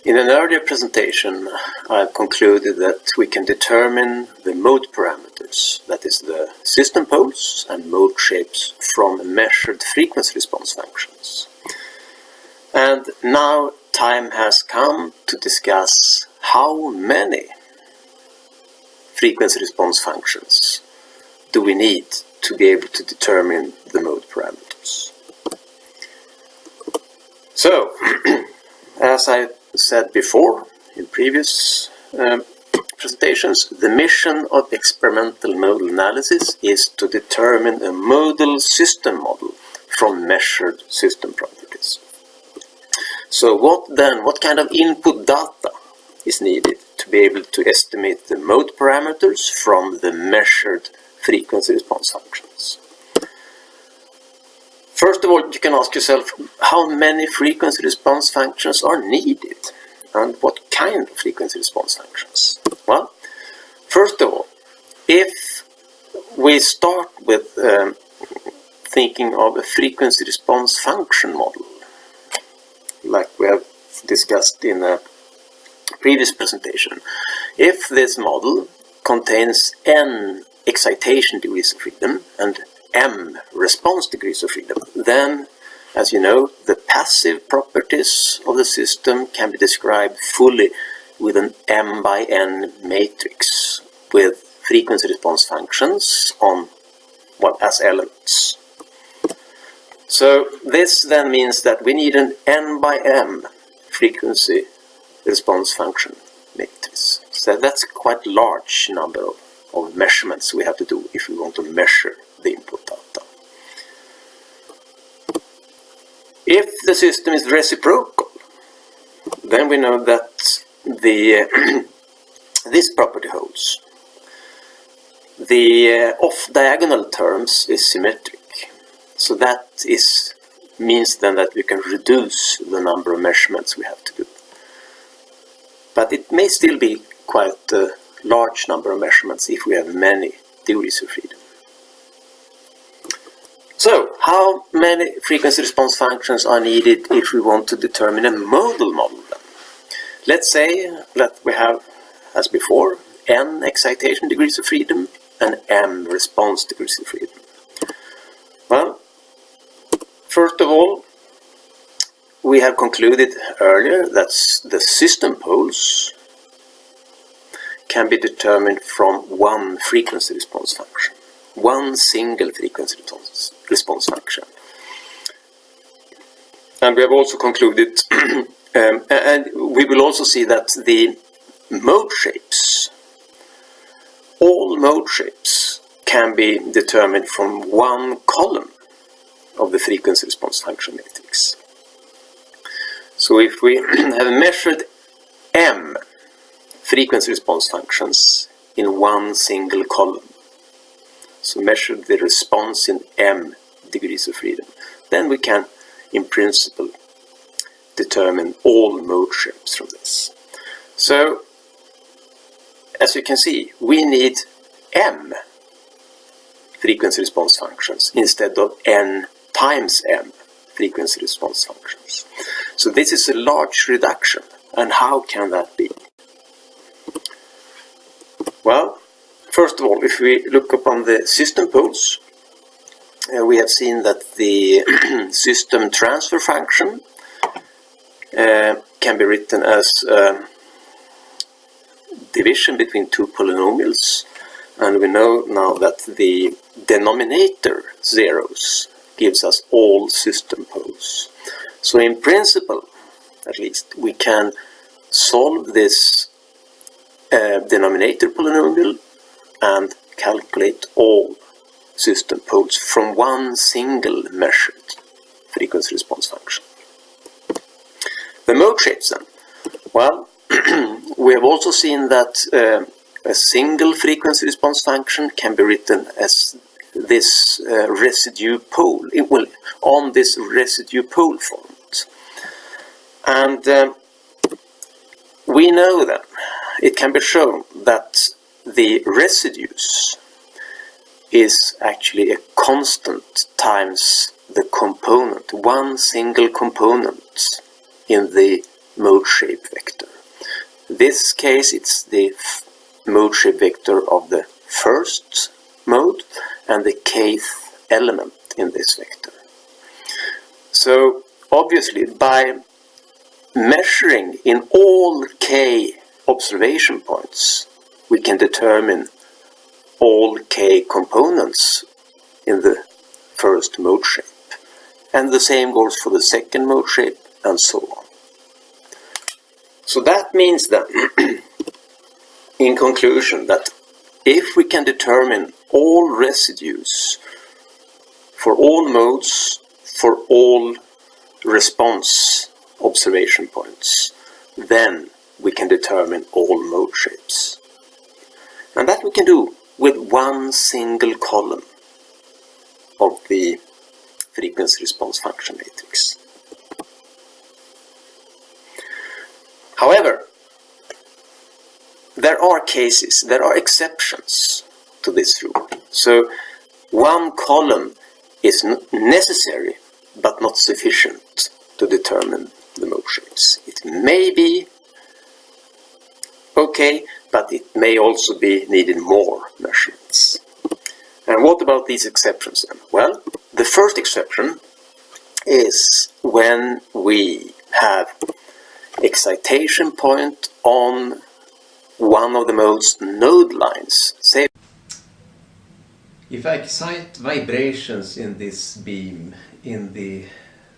In an earlier presentation, I've concluded that we can determine the mode parameters, that is the system poles and mode shapes, from measured frequency response functions. And now time has come to discuss how many frequency response functions do we need to be able to determine the mode parameters. So, as I said before in previous presentations, the mission of experimental modal analysis is to determine a modal system model from measured system properties. So what kind of input data is needed to be able to estimate the mode parameters from the measured frequency response functions? First of all, you can ask yourself how many frequency response functions are needed and what kind of frequency response functions. Well, first of all, if we start with thinking of a frequency response function model, like we have discussed in a previous presentation, if this model contains n excitation degrees of freedom and m response degrees of freedom, then, as you know, the passive properties of the system can be described fully with an m by n matrix with frequency response functions on, well, as elements. So this then means that we need an n by m frequency response function matrix. So that's quite a large number of measurements we have to do if we want to measure the input data. If the system is reciprocal, then we know that this property holds. The off-diagonal terms is symmetric. So that means then that we can reduce the number of measurements we have to do. But it may still be quite a large number of measurements if we have many degrees of freedom. So, how many frequency response functions are needed if we want to determine a modal model then? Let's say that we have, as before, n excitation degrees of freedom and m response degrees of freedom. Well, first of all, we have concluded earlier that the system poles can be determined from one frequency response function. One single frequency response function. And we have also concluded, and we will also see that the mode shapes, all mode shapes can be determined from one column of the frequency response function matrix. So if we have measured m frequency response functions in one single column, so measure the response in m degrees of freedom, then we can, in principle, determine all mode shapes from this. So, as you can see, we need m frequency response functions instead of n times m frequency response functions. So this is a large reduction. And how can that be? Well, first of all, if we look upon the system poles, we have seen that the system transfer function can be written as division between two polynomials, and we know now that the denominator zeros gives us all system poles. So in principle, at least, we can solve this denominator polynomial and calculate all system poles from one single measured frequency response function. The mode shapes then. Well, we have also seen that a single frequency response function can be written as this residue pole, on this residue pole font. And we know that it can be shown that the residues is actually a constant times the component, one single component in the mode shape vector. In this case it's the mode shape vector of the first mode and the kth element in this vector. So obviously by measuring in all k observation points we can determine all k components in the first mode shape. And the same goes for the second mode shape and so on. So that means that in conclusion that if we can determine all residues for all modes for all response observation points, then we can determine all mode shapes. And that we can do with one single column of the frequency response function matrix. However, there are cases, there are exceptions to this rule. So one column is necessary but not sufficient to determine the mode shapes. It may be okay, but it may also be needed more measurements. And what about these exceptions then? Well, the first exception is when we have excitation point on one of the mode's node lines. Say if I excite vibrations in this beam in the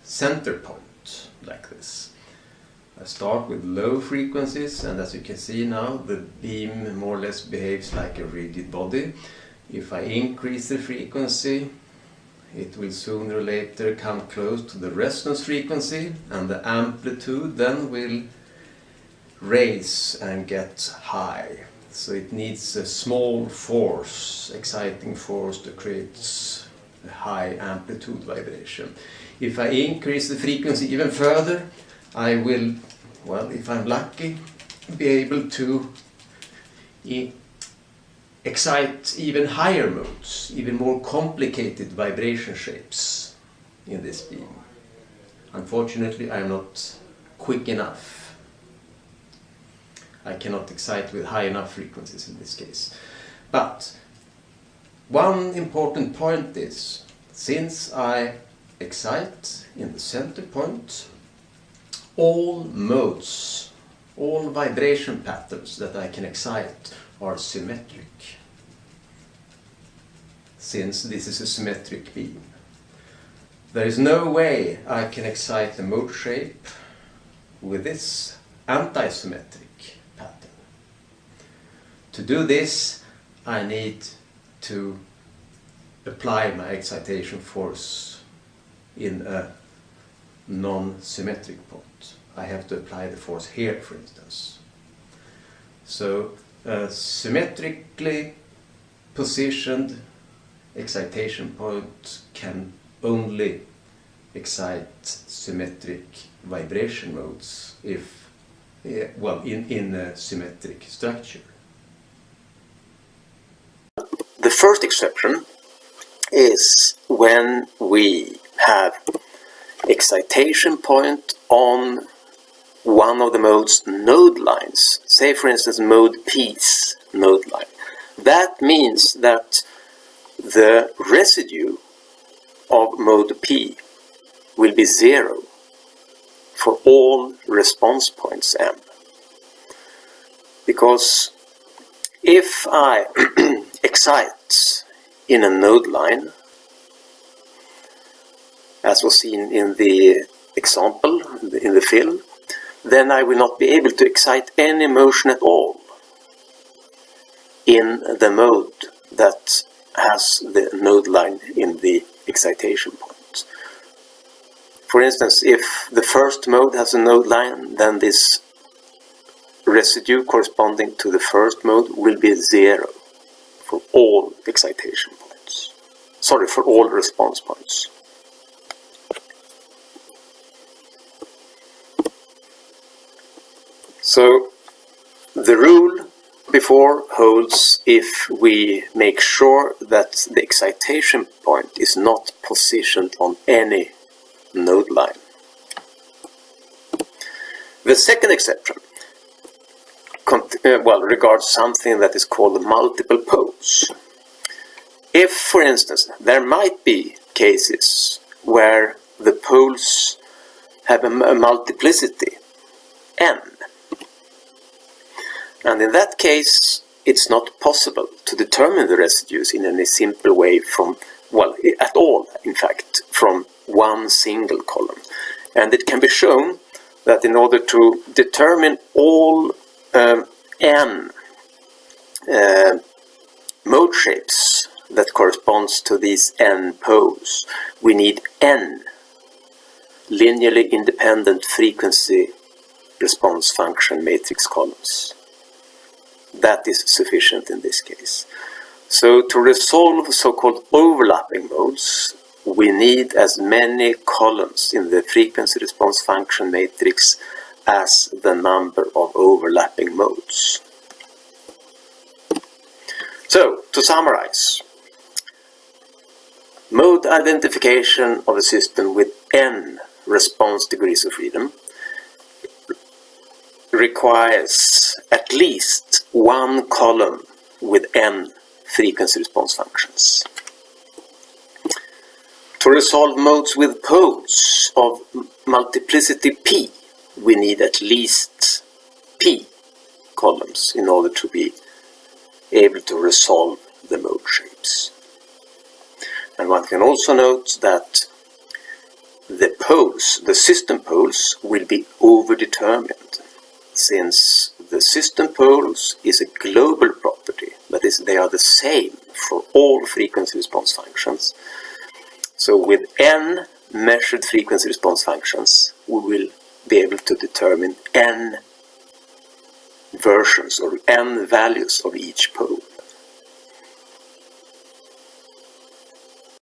center point, like this. I start with low frequencies, and as you can see now, the beam more or less behaves like a rigid body. If I increase the frequency, it will sooner or later come close to the resonance frequency, and the amplitude then will raise and get high. So it needs a small force, exciting force, to create a high amplitude vibration. If I increase the frequency even further, I will, well, if I'm lucky, be able to excite even higher modes, even more complicated vibration shapes in this beam. Unfortunately, I'm not quick enough. I cannot excite with high enough frequencies in this case. But one important point is, since I excite in the center point, all modes, all vibration patterns that I can excite are symmetric, since this is a symmetric beam. There is no way I can excite the mode shape with this anti-symmetric pattern. To do this, I need to apply my excitation force in a non-symmetric point. I have to apply the force here, for instance. So a symmetrically positioned excitation point can only excite symmetric vibration modes if, well, in a symmetric structure. The first exception is when we have excitation point on one of the mode's node lines, say for instance mode P's node line. That means that the residue of mode P will be 0 for all response points M. Because if I excite in a node line, as was seen in the example in the film, then I will not be able to excite any motion at all in the mode that has the node line in the excitation point. For instance, if the first mode has a node line, then this residue corresponding to the first mode will be 0 for all excitation points. Sorry, for all response points. So the rule before holds if we make sure that the excitation point is not positioned on any node line. The second exception regards something that is called multiple poles. If, for instance, there might be cases where the poles have a multiplicity n, and in that case it's not possible to determine the residues in any simple way from, at all, in fact, from one single column. And it can be shown that in order to determine all n mode shapes that corresponds to these n poles, we need n linearly independent frequency response function matrix columns. That is sufficient in this case. So to resolve so-called overlapping modes, we need as many columns in the frequency response function matrix as the number of overlapping modes. So, to summarize, mode identification of a system with n response degrees of freedom requires at least one column with n frequency response functions. To resolve modes with poles of multiplicity p, we need at least p columns in order to be able to resolve the mode shapes. And one can also note that the poles, the system poles, will be overdetermined, since the system poles is a global property, that is, they are the same for all frequency response functions. So with n measured frequency response functions, we will be able to determine n versions or n values of each pole.